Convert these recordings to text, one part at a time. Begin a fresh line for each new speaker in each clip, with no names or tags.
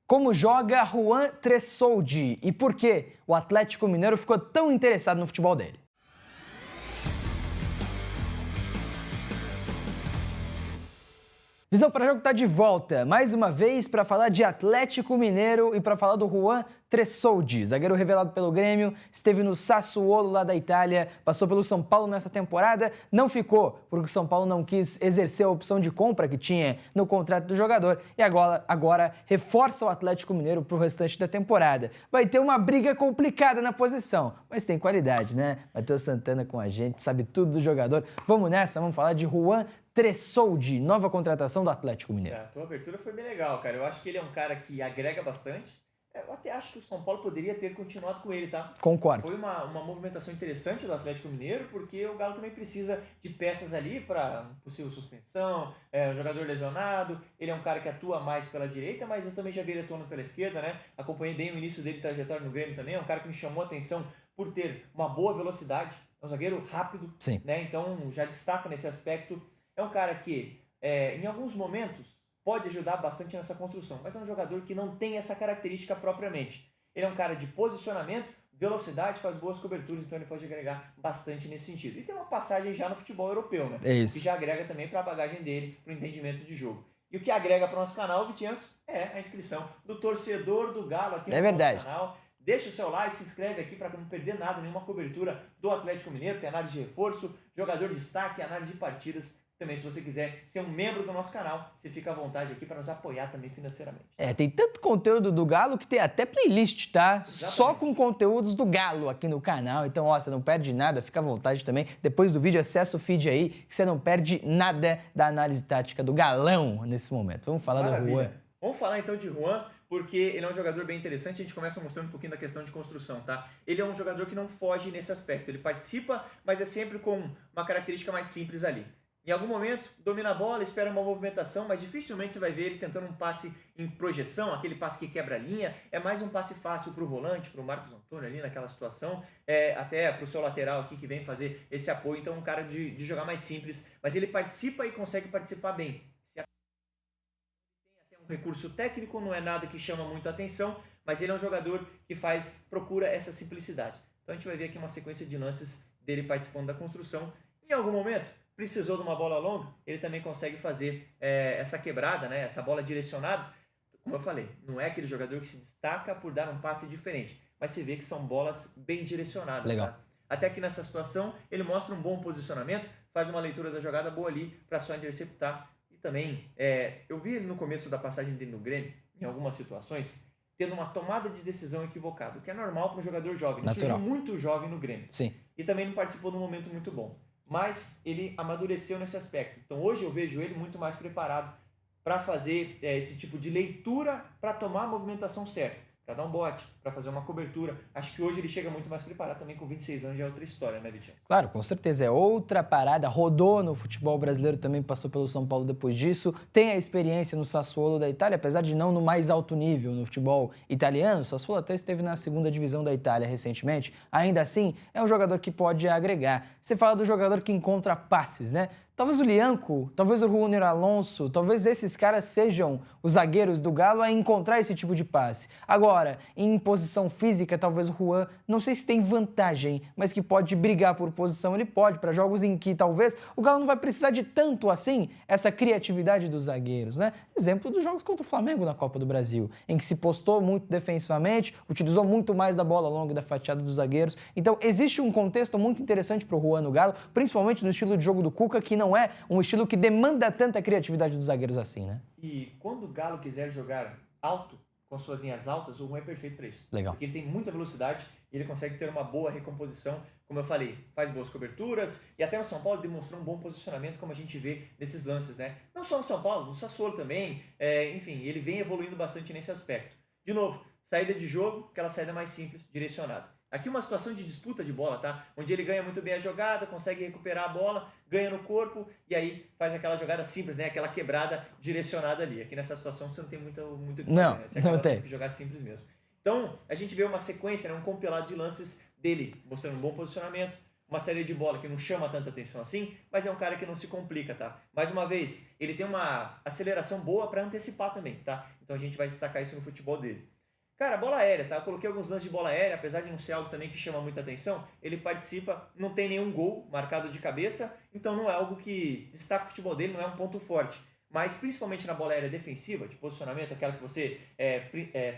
Como joga Juan Tressoldi e por que o Atlético Mineiro ficou tão interessado no futebol dele? Visão para Jogo está de volta, mais uma vez para falar de Atlético Mineiro e para falar do Juan Tressoldi, zagueiro revelado pelo Grêmio, esteve no Sassuolo lá da Itália, passou pelo São Paulo nessa temporada, não ficou porque o São Paulo não quis exercer a opção de compra que tinha no contrato do jogador e agora reforça o Atlético Mineiro para o restante da temporada. Vai ter uma briga complicada na posição, mas tem qualidade, né? Matheus Santana com a gente, sabe tudo do jogador. Vamos nessa, vamos falar de Juan Tressoldi, nova contratação do Atlético Mineiro.
A tua abertura foi bem legal, cara. Eu acho que ele é um cara que agrega bastante. Eu até acho que o São Paulo poderia ter continuado com ele, tá?
Concordo.
Foi uma movimentação interessante do Atlético Mineiro, porque o Galo também precisa de peças ali para possível suspensão, um jogador lesionado. Ele é um cara que atua mais pela direita, mas eu também já vi ele atuando pela esquerda, né? Acompanhei bem o início dele, trajetória no Grêmio também. É um cara que me chamou a atenção por ter uma boa velocidade. É um zagueiro rápido,
Sim.
né? Então já destaca nesse aspecto. É um cara que, em alguns momentos, pode ajudar bastante nessa construção, mas é um jogador que não tem essa característica propriamente. Ele é um cara de posicionamento, velocidade, faz boas coberturas, então ele pode agregar bastante nesse sentido. E tem uma passagem já no futebol europeu, né?
É isso.
Que já agrega também para a bagagem dele, para o entendimento de jogo. E o que agrega para o nosso canal, Vitinhanço, é a inscrição do torcedor do Galo aqui no nosso canal. Deixa o seu like, se inscreve aqui para não perder nada, nenhuma cobertura do Atlético Mineiro, tem análise de reforço, jogador de destaque, análise de partidas. Também, se você quiser ser um membro do nosso canal, você fica à vontade aqui para nos apoiar também financeiramente.
Tem tanto conteúdo do Galo que tem até playlist, tá?
Exatamente.
Só com conteúdos do Galo aqui no canal. Então, você não perde nada, fica à vontade também. Depois do vídeo, acessa o feed aí, que você não perde nada da análise tática do Galão nesse momento. Vamos falar do Juan.
Vamos falar então de Juan, porque ele é um jogador bem interessante. A gente começa mostrando um pouquinho da questão de construção, tá? Ele é um jogador que não foge nesse aspecto. Ele participa, mas é sempre com uma característica mais simples ali. Em algum momento, domina a bola, espera uma movimentação, mas dificilmente você vai ver ele tentando um passe em projeção, aquele passe que quebra a linha. É mais um passe fácil para o volante, para o Marcos Antônio ali naquela situação, até para o seu lateral aqui que vem fazer esse apoio. Então, um cara de jogar mais simples, mas ele participa e consegue participar bem. Tem até um recurso técnico, não é nada que chama muito a atenção, mas ele é um jogador que procura essa simplicidade. Então, a gente vai ver aqui uma sequência de lances dele participando da construção. Em algum momento, precisou de uma bola longa, ele também consegue fazer essa quebrada, né? Essa bola direcionada. Como eu falei, não é aquele jogador que se destaca por dar um passe diferente, mas você vê que são bolas bem direcionadas.
Legal.
Tá? Até que nessa situação, ele mostra um bom posicionamento, faz uma leitura da jogada boa ali para só interceptar. E também, eu vi ele no começo da passagem dele no Grêmio, em algumas situações, tendo uma tomada de decisão equivocada, o que é normal para um jogador jovem. Ele surgiu muito jovem no Grêmio.
Sim.
E também não participou de um momento muito bom. Mas ele amadureceu nesse aspecto. Então hoje eu vejo ele muito mais preparado para fazer esse tipo de leitura, para tomar a movimentação certa, para dar um bote, para fazer uma cobertura. Acho que hoje ele chega muito mais preparado também, com 26 anos já é outra história, né, Vitinho?
Claro, com certeza, é outra parada, rodou no futebol brasileiro, também passou pelo São Paulo depois disso, tem a experiência no Sassuolo da Itália, apesar de não no mais alto nível no futebol italiano, o Sassuolo até esteve na segunda divisão da Itália recentemente, ainda assim, é um jogador que pode agregar. Você fala do jogador que encontra passes, né? Talvez o Lianco, talvez o Júnior Alonso, talvez esses caras sejam os zagueiros do Galo a encontrar esse tipo de passe. Agora, em posição física, talvez o Juan, não sei se tem vantagem, mas que pode brigar por posição, ele pode, para jogos em que talvez o Galo não vai precisar de tanto assim essa criatividade dos zagueiros, né? Exemplo dos jogos contra o Flamengo na Copa do Brasil, em que se postou muito defensivamente, utilizou muito mais da bola longa e da fatiada dos zagueiros. Então, existe um contexto muito interessante para o Juan no Galo, principalmente no estilo de jogo do Cuca, que não é um estilo que demanda tanta criatividade dos zagueiros assim, né?
E quando o Galo quiser jogar alto, com suas linhas altas, o Juan é perfeito para isso.
Legal.
Porque ele tem muita velocidade e ele consegue ter uma boa recomposição. Como eu falei, faz boas coberturas e até no São Paulo demonstrou um bom posicionamento, como a gente vê nesses lances, né? Não só no São Paulo, no Sassuolo também. Enfim, ele vem evoluindo bastante nesse aspecto. De novo, saída de jogo, aquela saída mais simples, direcionada. Aqui uma situação de disputa de bola, tá? Onde ele ganha muito bem a jogada, consegue recuperar a bola, ganha no corpo e aí faz aquela jogada simples, né? Aquela quebrada direcionada ali. Aqui nessa situação você não tem muito o que fazer, né? Você acaba tendo que jogar simples mesmo. Então, a gente vê uma sequência, né? Um compilado de lances dele, mostrando um bom posicionamento, uma saída de bola que não chama tanta atenção assim, mas é um cara que não se complica, tá? Mais uma vez, ele tem uma aceleração boa para antecipar também, tá? Então a gente vai destacar isso no futebol dele. Cara, bola aérea, tá? Eu coloquei alguns lances de bola aérea, apesar de não ser algo também que chama muita atenção, ele participa, não tem nenhum gol marcado de cabeça, então não é algo que destaca o futebol dele, não é um ponto forte. Mas principalmente na bola aérea defensiva, de posicionamento, aquela que você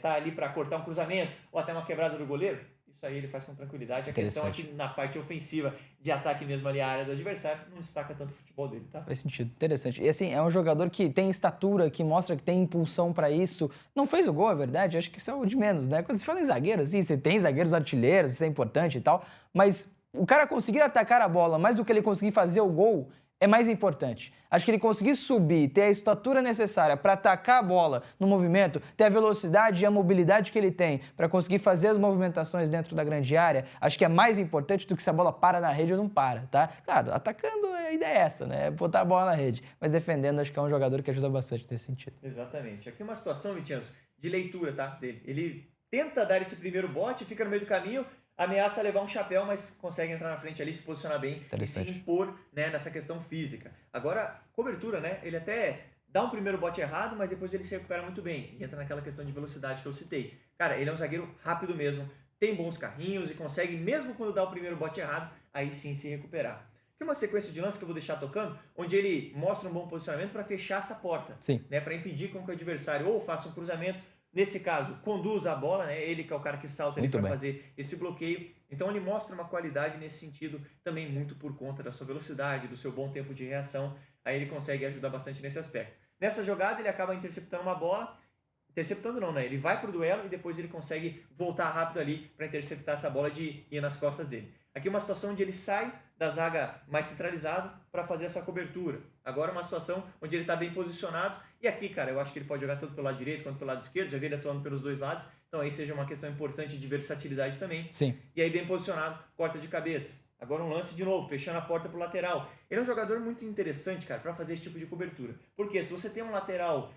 tá ali para cortar um cruzamento ou até uma quebrada do goleiro, isso aí ele faz com tranquilidade. A questão é que na parte ofensiva, de ataque mesmo ali à área do adversário, não destaca tanto o futebol dele, tá?
Faz sentido, interessante. E assim, é um jogador que tem estatura, que mostra que tem impulsão pra isso. Não fez o gol, é verdade, acho que isso é o de menos, né? Quando você fala em zagueiro, assim, você tem zagueiros artilheiros, isso é importante e tal, mas o cara conseguir atacar a bola mais do que ele conseguir fazer o gol é mais importante. Acho que ele conseguir subir, ter a estatura necessária para atacar a bola no movimento, ter a velocidade e a mobilidade que ele tem para conseguir fazer as movimentações dentro da grande área, acho que é mais importante do que se a bola para na rede ou não para, tá? Claro, atacando a ideia é essa, né? Botar a bola na rede. Mas defendendo, acho que é um jogador que ajuda bastante nesse sentido.
Exatamente. Aqui uma situação, Vitinho, de leitura, tá? Dele. Ele tenta dar esse primeiro bote, fica no meio do caminho, ameaça levar um chapéu, mas consegue entrar na frente ali, se posicionar bem e se impor, né, nessa questão física. Agora, cobertura, né? Ele até dá um primeiro bote errado, mas depois ele se recupera muito bem. E entra naquela questão de velocidade que eu citei. Cara, ele é um zagueiro rápido mesmo, tem bons carrinhos e consegue, mesmo quando dá o primeiro bote errado, aí sim se recuperar. Tem uma sequência de lances que eu vou deixar tocando, onde ele mostra um bom posicionamento para fechar essa porta,
Sim.
né, para impedir com que o adversário ou faça um cruzamento, nesse caso, conduza a bola, né, ele que é o cara que salta ali para fazer esse bloqueio. Então ele mostra uma qualidade nesse sentido, também muito por conta da sua velocidade, do seu bom tempo de reação, aí ele consegue ajudar bastante nesse aspecto. Nessa jogada ele acaba interceptando uma bola, interceptando não, né? Ele vai pro duelo e depois ele consegue voltar rápido ali para interceptar essa bola de ir nas costas dele. Aqui uma situação onde ele sai da zaga mais centralizado para fazer essa cobertura. Agora uma situação onde ele está bem posicionado. E aqui, cara, eu acho que ele pode jogar tanto pelo lado direito quanto pelo lado esquerdo. Já vi ele atuando pelos dois lados. Então aí seja uma questão importante de versatilidade também.
Sim.
E aí bem posicionado, corta de cabeça. Agora um lance de novo, fechando a porta pro lateral. Ele é um jogador muito interessante, cara, para fazer esse tipo de cobertura. Porque se você tem um lateral,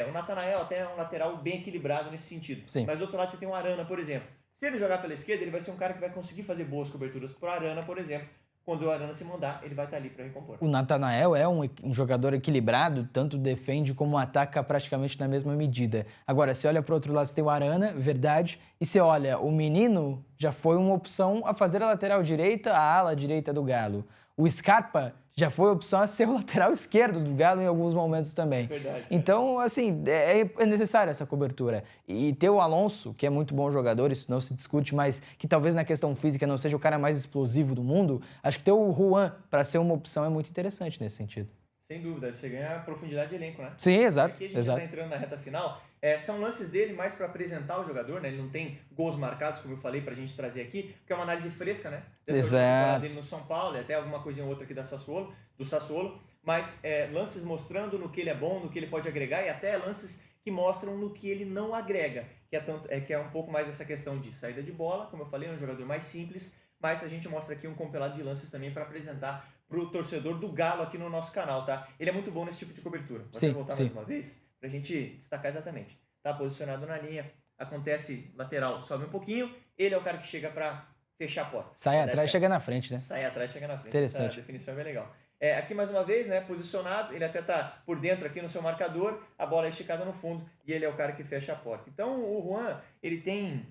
o Natanael até é um lateral bem equilibrado nesse sentido.
Sim.
Mas do outro lado você tem o Arana, por exemplo. Se ele jogar pela esquerda, ele vai ser um cara que vai conseguir fazer boas coberturas pro Arana, por exemplo. Quando o Arana se mandar, ele vai estar ali para recompor.
O Natanael é um jogador equilibrado, tanto defende como ataca praticamente na mesma medida. Agora, se olha para o outro lado, você tem o Arana, verdade, e se olha, o Menino já foi uma opção a fazer a lateral direita, a ala direita do Galo. O Scarpa já foi opção a ser o lateral esquerdo do Galo em alguns momentos também.
Verdade.
Então, assim, é necessária essa cobertura. E ter o Alonso, que é muito bom jogador, isso não se discute, mas que talvez na questão física não seja o cara mais explosivo do mundo, acho que ter o Juan para ser uma opção é muito interessante nesse sentido.
Sem dúvida, você ganha profundidade de elenco, né?
Sim, exato.
Aqui a gente já está entrando na reta final. São lances dele mais para apresentar o jogador, né? Ele não tem gols marcados, como eu falei, para a gente trazer aqui, porque é uma análise fresca, né? Dessa temporada dele no São Paulo, e até alguma coisinha ou outra aqui do Sassuolo, mas lances mostrando no que ele é bom, no que ele pode agregar, e até lances que mostram no que ele não agrega, que é um pouco mais essa questão de saída de bola, como eu falei, é um jogador mais simples, mas a gente mostra aqui um compilado de lances também para apresentar para o torcedor do Galo aqui no nosso canal, tá? Ele é muito bom nesse tipo de cobertura. Vou voltar mais uma vez para a gente destacar exatamente. Tá posicionado na linha, acontece lateral, sobe um pouquinho, ele é o cara que chega para fechar a porta.
Sai atrás, chega na frente, né?
Sai atrás, chega na frente.
Interessante.
Essa definição é bem legal. Aqui mais uma vez, né, posicionado, ele até tá por dentro aqui no seu marcador, a bola é esticada no fundo e ele é o cara que fecha a porta. Então o Juan, ele tem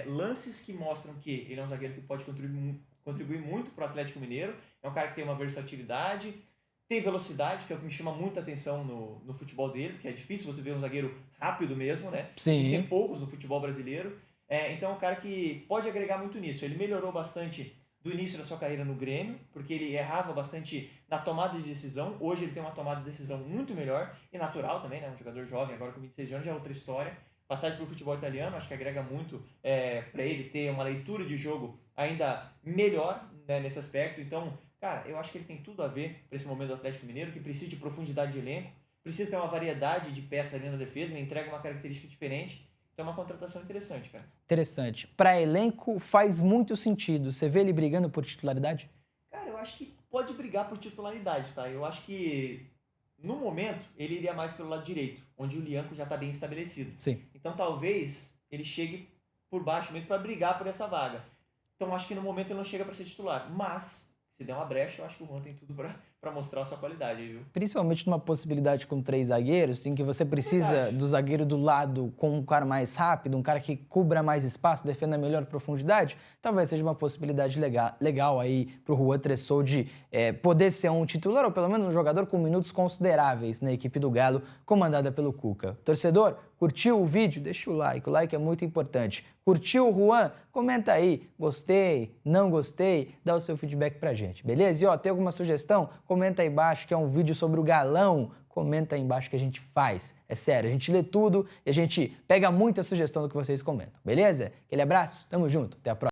lances que mostram que ele é um zagueiro que pode contribuir muito para o Atlético Mineiro, é um cara que tem uma versatilidade, tem velocidade, que é o que me chama muita atenção no futebol dele, porque é difícil você ver um zagueiro rápido mesmo, né?
Sim.
A gente tem poucos no futebol brasileiro, então é um cara que pode agregar muito nisso. Ele melhorou bastante do início da sua carreira no Grêmio, porque ele errava bastante na tomada de decisão. Hoje ele tem uma tomada de decisão muito melhor e natural também, né? Um jogador jovem, agora com 26 anos já é outra história. Passagem pelo futebol italiano, acho que agrega muito para ele ter uma leitura de jogo ainda melhor, né, nesse aspecto. Então, cara, eu acho que ele tem tudo a ver para esse momento do Atlético Mineiro, que precisa de profundidade de elenco, precisa ter uma variedade de peças ali na defesa, ele entrega uma característica diferente. Então é uma contratação interessante, cara.
Interessante. Para elenco faz muito sentido. Você vê ele brigando por titularidade?
Cara, eu acho que pode brigar por titularidade, tá? Eu acho que no momento ele iria mais pelo lado direito, onde o Lianco já está bem estabelecido.
Sim.
Então talvez ele chegue por baixo mesmo para brigar por essa vaga. Então acho que no momento ele não chega para ser titular. Mas, se der uma brecha, eu acho que o Juan tem tudo para mostrar a sua qualidade aí, viu?
Principalmente numa possibilidade com 3 zagueiros, em que você precisa
Verdade.
do zagueiro do lado com um cara mais rápido, um cara que cubra mais espaço, defenda melhor profundidade, talvez seja uma possibilidade legal aí pro Juan Tressol de poder ser um titular ou pelo menos um jogador com minutos consideráveis na equipe do Galo, comandada pelo Cuca. Torcedor, curtiu o vídeo? Deixa o like é muito importante. Curtiu o Juan? Comenta aí, gostei, não gostei, dá o seu feedback pra gente, beleza? E ó, tem alguma sugestão? Comenta aí embaixo, que é um vídeo sobre o Galão. Comenta aí embaixo que a gente faz. É sério, a gente lê tudo e a gente pega muita sugestão do que vocês comentam, beleza? Aquele abraço, tamo junto, até a próxima.